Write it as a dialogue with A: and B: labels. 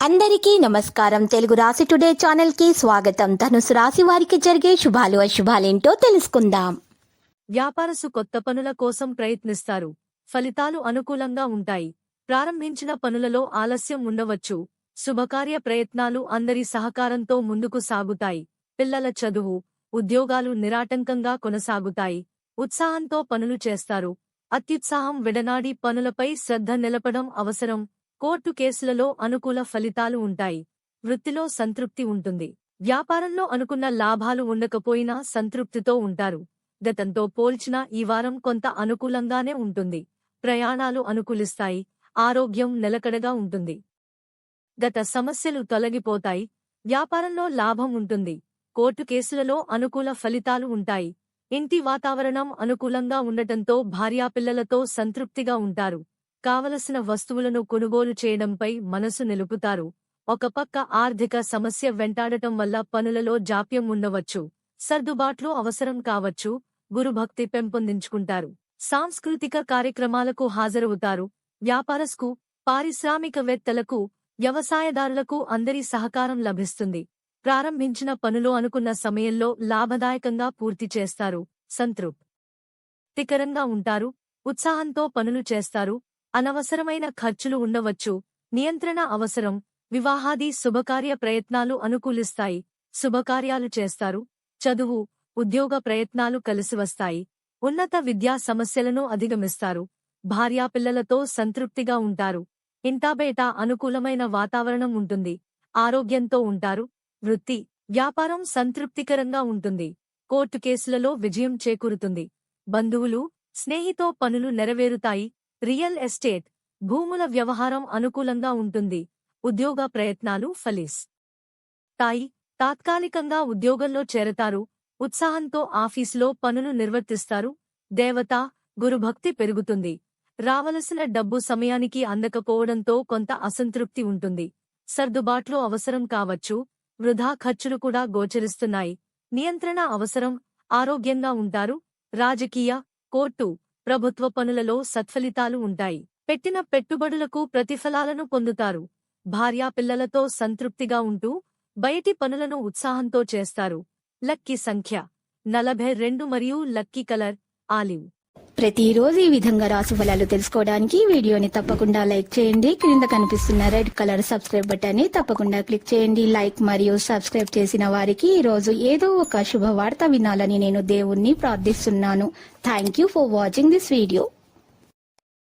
A: అందరికీ నమస్కారం. తెలుగు రాశి టుడే ఛానల్ కి స్వాగతం. ధనుసు రాశి వారికి జరిగే శుభాలు అశుభాలేంటో తెలుసుకుందాం.
B: వ్యాపారసు కొత్త పనుల కోసం ప్రయత్నిస్తారు. ఫలితాలు అనుకూలంగా ఉంటాయి. ప్రారంభించిన పనులలో ఆలస్యం ఉండవచ్చు. శుభకార్య ప్రయత్నాలు అందరి సహకారంతో ముందుకు సాగుతాయి. పిల్లల చదువు, ఉద్యోగాలు నిరాటంకంగా కొనసాగుతాయి. ఉత్సాహంతో పనులు చేస్తారు. అత్యుత్సాహం విడనాడి పనులపై శ్రద్ధ నిలపడం అవసరం. కోర్టు కేసులలో అనుకూల ఫలితాలు ఉంటాయి. వృత్తిలో సంతృప్తి ఉంటుంది. వ్యాపారంలో అనుకున్న లాభాలు ఉండకపోయినా సంతృప్తితో ఉంటారు. గతంతో పోల్చినా ఈ వారం కొంత అనుకూలంగానే ఉంటుంది. ప్రయాణాలు అనుకూలిస్తాయి. ఆరోగ్యం నిలకడగా ఉంటుంది. గత సమస్యలు తొలగిపోతాయి. వ్యాపారంలో లాభం ఉంటుంది. కోర్టు కేసులలో అనుకూల ఫలితాలు ఉంటాయి. ఇంటి వాతావరణం అనుకూలంగా ఉండటంతో భార్యాపిల్లలతో సంతృప్తిగా ఉంటారు. కావలసిన వస్తువులను కొనుగోలు చేయడంపై మనసు నిలుపుతారు. ఒక పక్క ఆర్థిక సమస్య వెంటాడటం వల్ల పనులలో జాప్యం ఉండవచ్చు. సర్దుబాట్లు అవసరం కావచ్చు. గురుభక్తి పెంపొందించుకుంటారు. సాంస్కృతిక కార్యక్రమాలకు హాజరవుతారు. వ్యాపారస్తులకు, పారిశ్రామికవేత్తలకు, వ్యవసాయదారులకు అందరి సహకారం లభిస్తుంది. ప్రారంభించిన పనులు అనుకున్న సమయంలో లాభదాయకంగా పూర్తి చేస్తారు. సంతృప్తికరంగా ఉంటారు. ఉత్సాహంతో పనులు చేస్తారు. అనవసరమైన ఖర్చులు ఉండవచ్చు. నియంత్రణ అవసరం. వివాహాది శుభకార్య ప్రయత్నాలు అనుకూలిస్తాయి. శుభకార్యాలు చేస్తారు. చదువు, ఉద్యోగ ప్రయత్నాలు కలిసివస్తాయి. ఉన్నత విద్యా సమస్యలను అధిగమిస్తారు. భార్యాపిల్లలతో సంతృప్తిగా ఉంటారు. ఇంటాబేట అనుకూలమైన వాతావరణం ఉంటుంది. ఆరోగ్యంతో ఉంటారు. వృత్తి, వ్యాపారం సంతృప్తికరంగా ఉంటుంది. కోర్టు కేసులలో విజయం చేకూరుతుంది. బంధువులు, స్నేహితో పనులు నెరవేరుతాయి. రియల్ ఎస్టేట్, భూముల వ్యవహారం అనుకూలంగా ఉంటుంది. ఉద్యోగ ప్రయత్నాలు ఫలిస్తాయి. తాత్కాలికంగా ఉద్యోగంలో చేరతారు. ఉత్సాహంతో ఆఫీసులో పనులు నిర్వర్తిస్తారు. దేవత, గురుభక్తి పెరుగుతుంది. రావలసిన డబ్బు సమయానికి అందకపోవడంతో కొంత అసంతృప్తి ఉంటుంది. సర్దుబాట్లు అవసరం కావచ్చు. వృధా ఖర్చులు కూడా గోచరిస్తున్నాయి. నియంత్రణ అవసరం. ఆరోగ్యంగా ఉంటారు. రాజకీయ, కోర్టు, ప్రభుత్వ పనులలో సత్ఫలితాలు ఉంటాయి. పెట్టిన పెట్టుబడులకు ప్రతిఫలాలను పొందుతారు. భార్యాపిల్లలతో సంతృప్తిగా ఉంటూ బయటి పనులను ఉత్సాహంతో చేస్తారు. లక్కీ సంఖ్య 42 మరియు లక్కీ కలర్ ఆలివ్.
A: ప్రతిరోజు ఈ విధంగా రాశి ఫలాలు తెలుసుకోవడానికి వీడియోని తప్పకుండా లైక్ చేయండి. క్రింద కనిపిస్తున్న రెడ్ కలర్ సబ్స్క్రైబ్ బటన్ ని తప్పకుండా క్లిక్ చేయండి. లైక్ మరియు సబ్స్క్రైబ్ చేసిన వారికి ఈ రోజు ఏదో ఒక శుభవార్త వినాలని నేను దేవుణ్ణి ప్రార్థిస్తున్నాను. Thank you for watching this video.